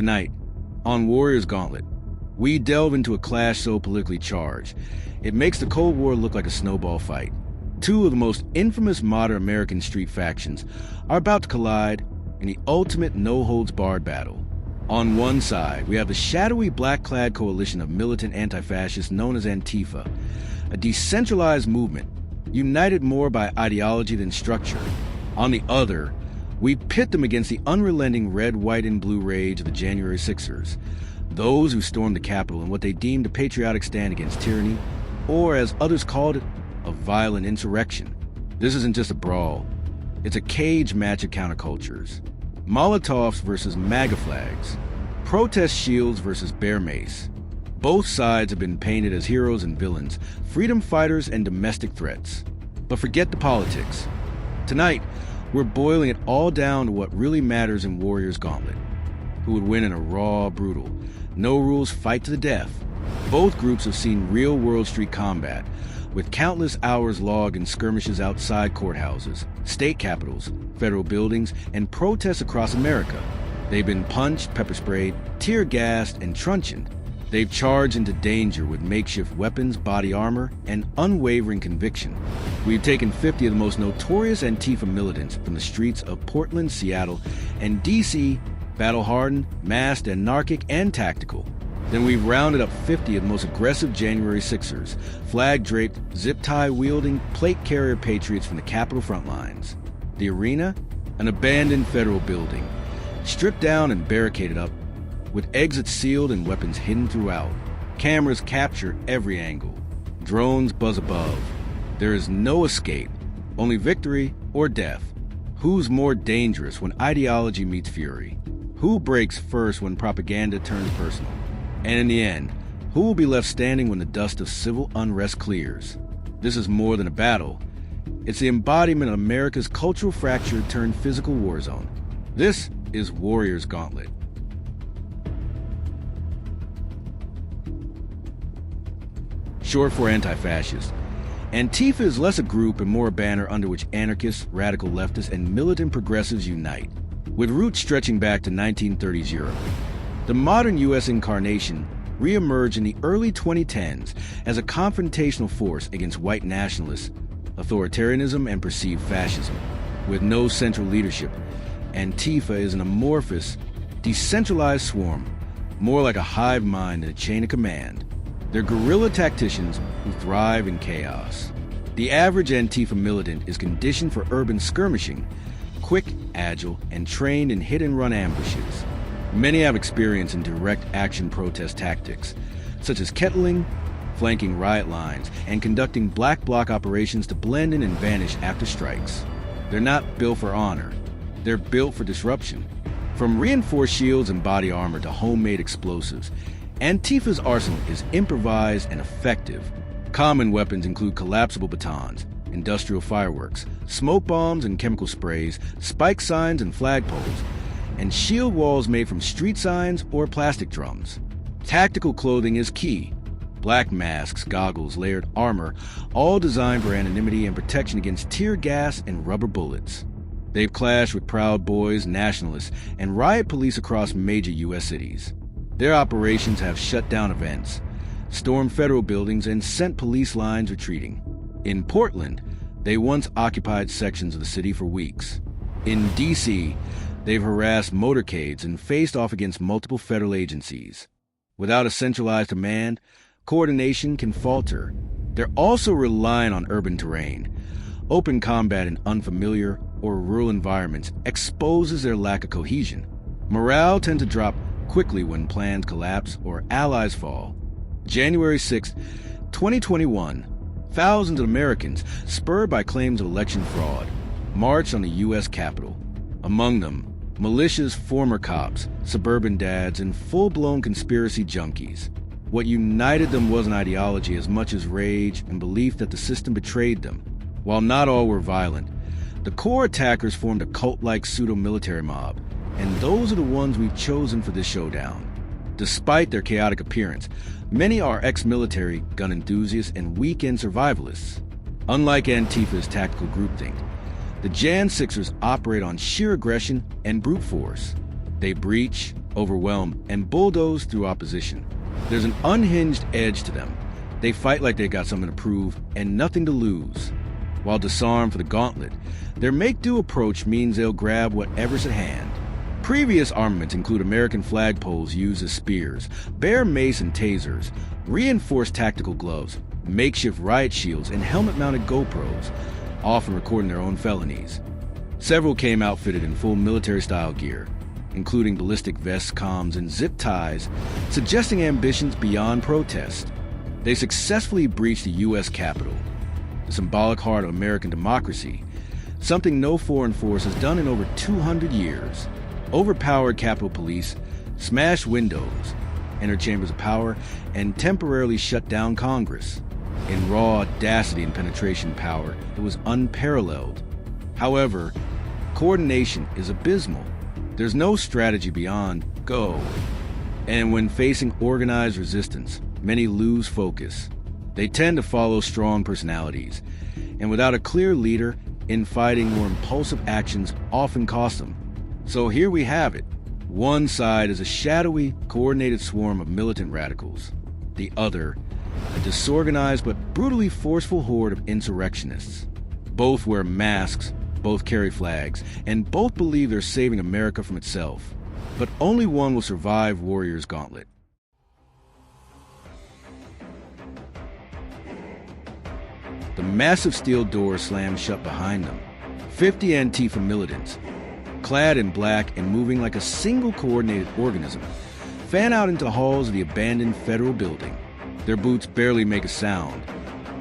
Tonight, on Warriors Gauntlet, we delve into a clash so politically charged, it makes the Cold War look like a snowball fight. Two of the most infamous modern American street factions are about to collide in the ultimate no-holds-barred battle. On one side, we have the shadowy black-clad coalition of militant anti-fascists known as ANTIFA, a decentralized movement, united more by ideology than structure. On the other, we pit them against the unrelenting red, white, and blue rage of the January 6ers, those who stormed the Capitol in what they deemed a patriotic stand against tyranny, or as others called it, a violent insurrection. This isn't just a brawl, it's a cage match of countercultures. Molotovs versus MAGA flags, protest shields versus bear mace. Both sides have been painted as heroes and villains, freedom fighters and domestic threats. But forget the politics. Tonight, we're boiling it all down to what really matters in Warriors Gauntlet. Who would win in a raw, brutal, no-rules fight to the death? Both groups have seen real-world street combat, with countless hours logged in skirmishes outside courthouses, state capitals, federal buildings, and protests across America. They've been punched, pepper-sprayed, tear-gassed, and truncheoned. They've charged into danger with makeshift weapons, body armor, and unwavering conviction. We've taken 50 of the most notorious Antifa militants from the streets of Portland, Seattle, and D.C., battle-hardened, masked, anarchic, and tactical. Then we've rounded up 50 of the most aggressive January 6ers, flag-draped, zip-tie-wielding, plate-carrier patriots from the Capitol front lines. The arena? An abandoned federal building, stripped down and barricaded up, with exits sealed and weapons hidden throughout. Cameras capture every angle. Drones buzz above. There is no escape, only victory or death. Who's more dangerous when ideology meets fury? Who breaks first when propaganda turns personal? And in the end, who will be left standing when the dust of civil unrest clears? This is more than a battle. It's the embodiment of America's cultural fracture turned physical war zone. This is Warriors Gauntlet. Short for anti-fascist. Antifa is less a group and more a banner under which anarchists, radical leftists, and militant progressives unite, with roots stretching back to 1930s Europe. The modern U.S. incarnation re-emerged in the early 2010s as a confrontational force against white nationalists, authoritarianism, and perceived fascism. With no central leadership, Antifa is an amorphous, decentralized swarm, more like a hive mind than a chain of command. They're guerrilla tacticians who thrive in chaos. The average Antifa militant is conditioned for urban skirmishing, quick, agile, and trained in hit-and-run ambushes. Many have experience in direct action protest tactics, such as kettling, flanking riot lines, and conducting black bloc operations to blend in and vanish after strikes. They're not built for honor. They're built for disruption. From reinforced shields and body armor to homemade explosives, Antifa's arsenal is improvised and effective. Common weapons include collapsible batons, industrial fireworks, smoke bombs and chemical sprays, spike signs and flagpoles, and shield walls made from street signs or plastic drums. Tactical clothing is key. Black masks, goggles, layered armor, all designed for anonymity and protection against tear gas and rubber bullets. They've clashed with Proud Boys, nationalists, and riot police across major U.S. cities. Their operations have shut down events, stormed federal buildings, and sent police lines retreating. In Portland, they once occupied sections of the city for weeks. In D.C., they've harassed motorcades and faced off against multiple federal agencies. Without a centralized command, coordination can falter. They're also relying on urban terrain. Open combat in unfamiliar or rural environments exposes their lack of cohesion. Morale tends to drop quickly when plans collapse or allies fall. January 6, 2021, thousands of Americans, spurred by claims of election fraud, marched on the U.S. Capitol. Among them, militias, former cops, suburban dads, and full-blown conspiracy junkies. What united them wasn't ideology as much as rage and belief that the system betrayed them. While not all were violent, the core attackers formed a cult-like pseudo-military mob, and those are the ones we've chosen for this showdown. Despite their chaotic appearance, many are ex-military, gun enthusiasts, and weekend survivalists. Unlike Antifa's tactical groupthink, the Jan Sixers operate on sheer aggression and brute force. They breach, overwhelm, and bulldoze through opposition. There's an unhinged edge to them. They fight like they got something to prove and nothing to lose. While disarmed for the Gauntlet, their make-do approach means they'll grab whatever's at hand. Previous armaments include American flagpoles used as spears, bear mace and tasers, reinforced tactical gloves, makeshift riot shields, and helmet-mounted GoPros, often recording their own felonies. Several came outfitted in full military-style gear, including ballistic vests, comms, and zip ties, suggesting ambitions beyond protest. They successfully breached the U.S. Capitol, the symbolic heart of American democracy, something no foreign force has done in over 200 years. Overpowered Capitol Police smashed windows, entered chambers of power, and temporarily shut down Congress. In raw audacity and penetration power, it was unparalleled. However, coordination is abysmal. There's no strategy beyond go. And when facing organized resistance, many lose focus. They tend to follow strong personalities, and without a clear leader, infighting or impulsive actions often cost them. So here we have it. One side is a shadowy, coordinated swarm of militant radicals. The other, a disorganized but brutally forceful horde of insurrectionists. Both wear masks, both carry flags, and both believe they're saving America from itself. But only one will survive Warrior's Gauntlet. The massive steel door slams shut behind them. 50 Antifa militants, clad in black and moving like a single coordinated organism, fan out into the halls of the abandoned federal building. Their boots barely make a sound.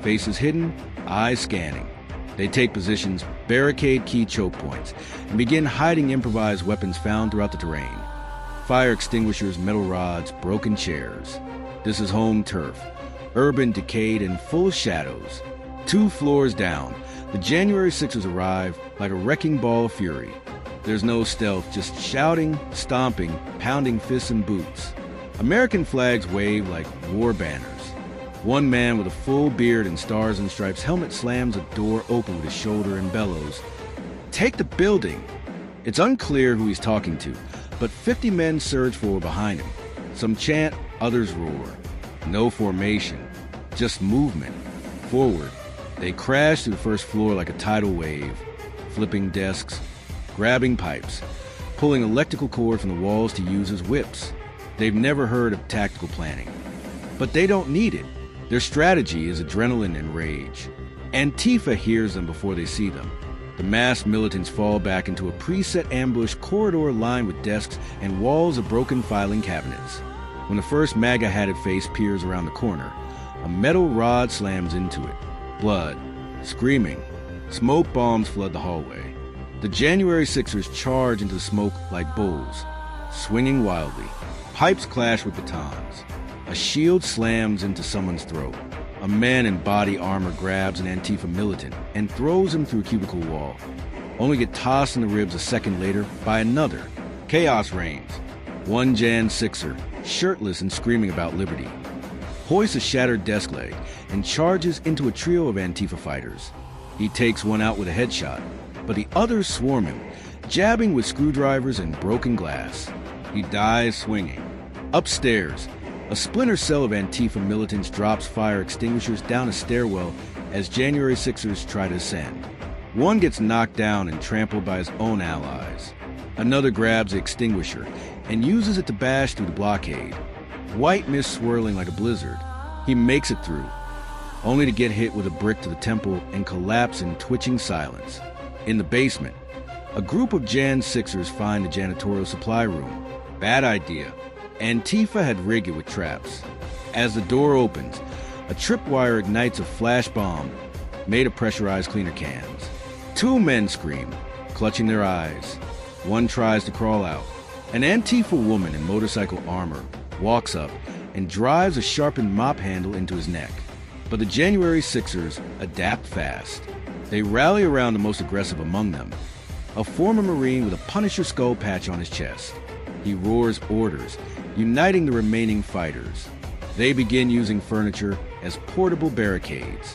Faces hidden, eyes scanning. They take positions, barricade key choke points, and begin hiding improvised weapons found throughout the terrain. Fire extinguishers, metal rods, broken chairs. This is home turf, urban, decayed, and full of shadows. 2 floors down, the January 6ers arrive like a wrecking ball of fury. There's no stealth, just shouting, stomping, pounding fists and boots. American flags wave like war banners. One man with a full beard and stars and stripes helmet slams a door open with his shoulder and bellows, "Take the building!" It's unclear who he's talking to, but 50 men surge forward behind him. Some chant, others roar. No formation, just movement. Forward. They crash through the first floor like a tidal wave, flipping desks, grabbing pipes, pulling electrical cord from the walls to use as whips. They've never heard of tactical planning. But they don't need it. Their strategy is adrenaline and rage. Antifa hears them before they see them. The masked militants fall back into a preset ambush corridor lined with desks and walls of broken filing cabinets. When the first MAGA-hatted face peers around the corner, a metal rod slams into it. Blood, screaming, smoke bombs flood the hallway. The January 6ers charge into the smoke like bulls, swinging wildly. Pipes clash with batons. A shield slams into someone's throat. A man in body armor grabs an Antifa militant and throws him through a cubicle wall, only to get tossed in the ribs a second later by another. Chaos reigns. One Jan 6er, shirtless and screaming about liberty, hoists a shattered desk leg and charges into a trio of Antifa fighters. He takes one out with a headshot, but the others swarm him, jabbing with screwdrivers and broken glass. He dies swinging. Upstairs, a splinter cell of Antifa militants drops fire extinguishers down a stairwell as January 6ers try to ascend. One gets knocked down and trampled by his own allies. Another grabs the extinguisher and uses it to bash through the blockade. White mist swirling like a blizzard. He makes it through, only to get hit with a brick to the temple and collapse in twitching silence. In the basement, a group of Jan 6ers find the janitorial supply room. Bad idea. Antifa had rigged it with traps. As the door opens, a tripwire ignites a flash bomb made of pressurized cleaner cans. 2 men scream, clutching their eyes. One tries to crawl out. An Antifa woman in motorcycle armor walks up and drives a sharpened mop handle into his neck. But the January 6ers adapt fast. They rally around the most aggressive among them, a former Marine with a Punisher skull patch on his chest. He roars orders, uniting the remaining fighters. They begin using furniture as portable barricades.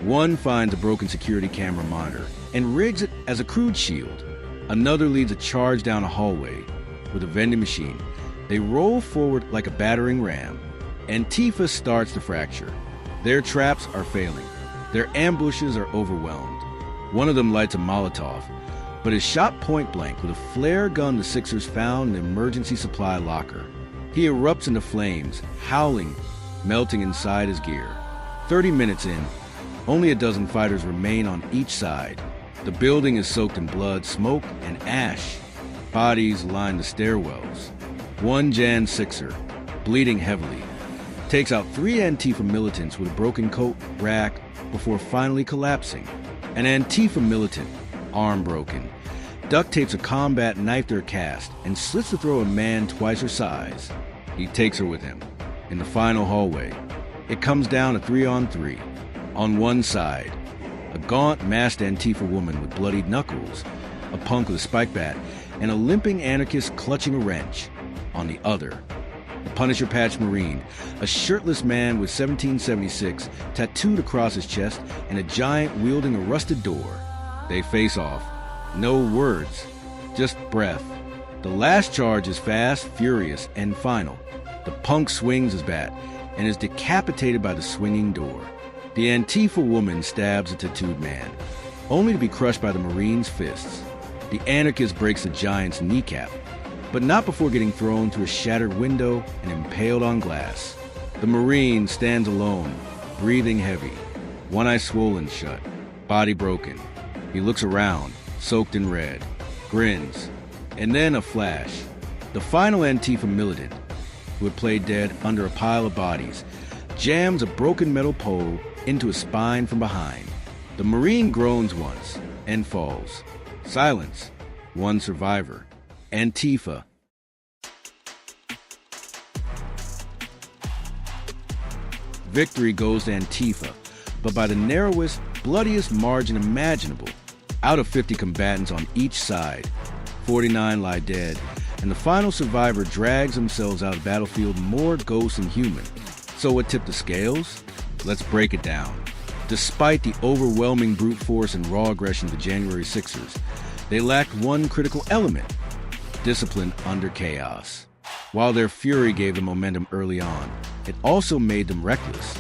One finds a broken security camera monitor and rigs it as a crude shield. Another leads a charge down a hallway with a vending machine, They roll forward like a battering ram. Antifa starts to fracture. Their traps are failing. Their ambushes are overwhelmed. One of them lights a Molotov, but is shot point blank with a flare gun the Sixers found in the emergency supply locker. He erupts into flames, howling, melting inside his gear. 30 minutes in, only a dozen fighters remain on each side. The building is soaked in blood, smoke, and ash. Bodies line the stairwells. One Jan Sixer, bleeding heavily, takes out 3 Antifa militants with a broken coat rack before finally collapsing. An Antifa militant, arm broken, duct tapes a combat knife to her cast and slits the throat of a man twice her size. He takes her with him. In the final hallway, it comes down to 3-on-3. On one side, a gaunt, masked Antifa woman with bloodied knuckles, a punk with a spike bat, and a limping anarchist clutching a wrench. On the other, a Punisher patch Marine, a shirtless man with 1776 tattooed across his chest, and a giant wielding a rusted door. They face off. No words, just breath. The last charge is fast, furious, and final. The punk swings his bat and is decapitated by the swinging door. The Antifa woman stabs a tattooed man, only to be crushed by the Marine's fists. The anarchist breaks the giant's kneecap, but not before getting thrown through a shattered window and impaled on glass. The Marine stands alone, breathing heavy, one eye swollen shut, body broken. He looks around, soaked in red, grins, and then a flash. The final Antifa militant, who had played dead under a pile of bodies, jams a broken metal pole into his spine from behind. The Marine groans once and falls. Silence. One survivor. Antifa. Victory goes to Antifa, but by the narrowest, bloodiest margin imaginable. Out of 50 combatants on each side, 49 lie dead, and the final survivor drags themselves out of the battlefield more ghost than human. So what tipped the scales? Let's break it down. Despite the overwhelming brute force and raw aggression of the January Sixers, they lacked one critical element: discipline under chaos. While their fury gave them momentum early on, it also made them reckless.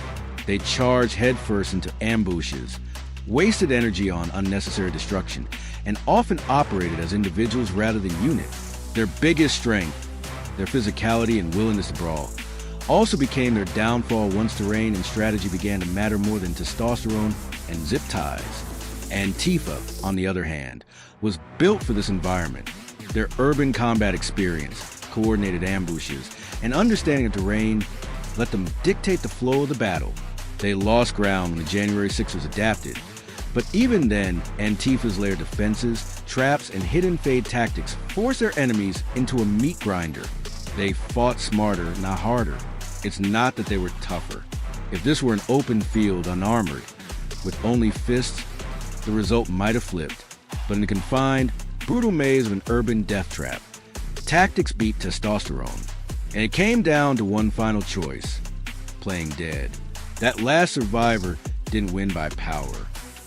They charged headfirst into ambushes, wasted energy on unnecessary destruction, and often operated as individuals rather than units. Their biggest strength, their physicality and willingness to brawl, also became their downfall once terrain and strategy began to matter more than testosterone and zip ties. Antifa, on the other hand, was built for this environment. Their urban combat experience, coordinated ambushes, and understanding of terrain let them dictate the flow of the battle. They lost ground when the January Sixers adapted, but even then, Antifa's layered defenses, traps, and hidden fade tactics forced their enemies into a meat grinder. They fought smarter, not harder. It's not that they were tougher. If this were an open field, unarmored, with only fists, the result might have flipped. But in the confined, brutal maze of an urban death trap, tactics beat testosterone. And it came down to one final choice: playing dead. That last survivor didn't win by power.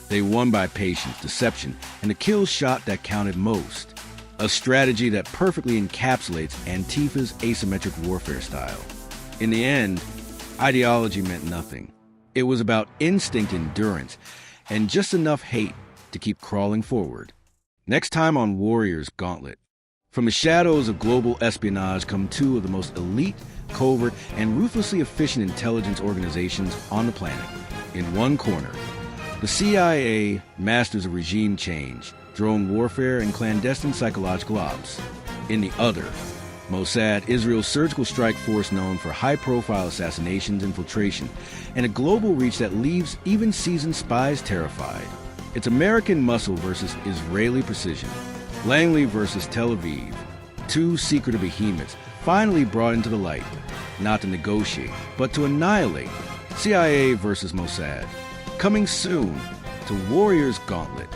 They won by patience, deception, and the kill shot that counted most. A strategy that perfectly encapsulates Antifa's asymmetric warfare style. In the end, ideology meant nothing. It was about instinct, endurance, and just enough hate to keep crawling forward. Next time on Warriors Gauntlet. From the shadows of global espionage come two of the most elite, covert, and ruthlessly efficient intelligence organizations on the planet. In one corner, the CIA masters of regime change, drone warfare, and clandestine psychological ops. In the other, Mossad, Israel's surgical strike force known for high-profile assassinations, infiltration, and a global reach that leaves even seasoned spies terrified. It's American muscle versus Israeli precision. Langley versus Tel Aviv. Two secretive behemoths finally brought into the light, not to negotiate, but to annihilate. CIA versus Mossad. Coming soon to Warriors Gauntlet.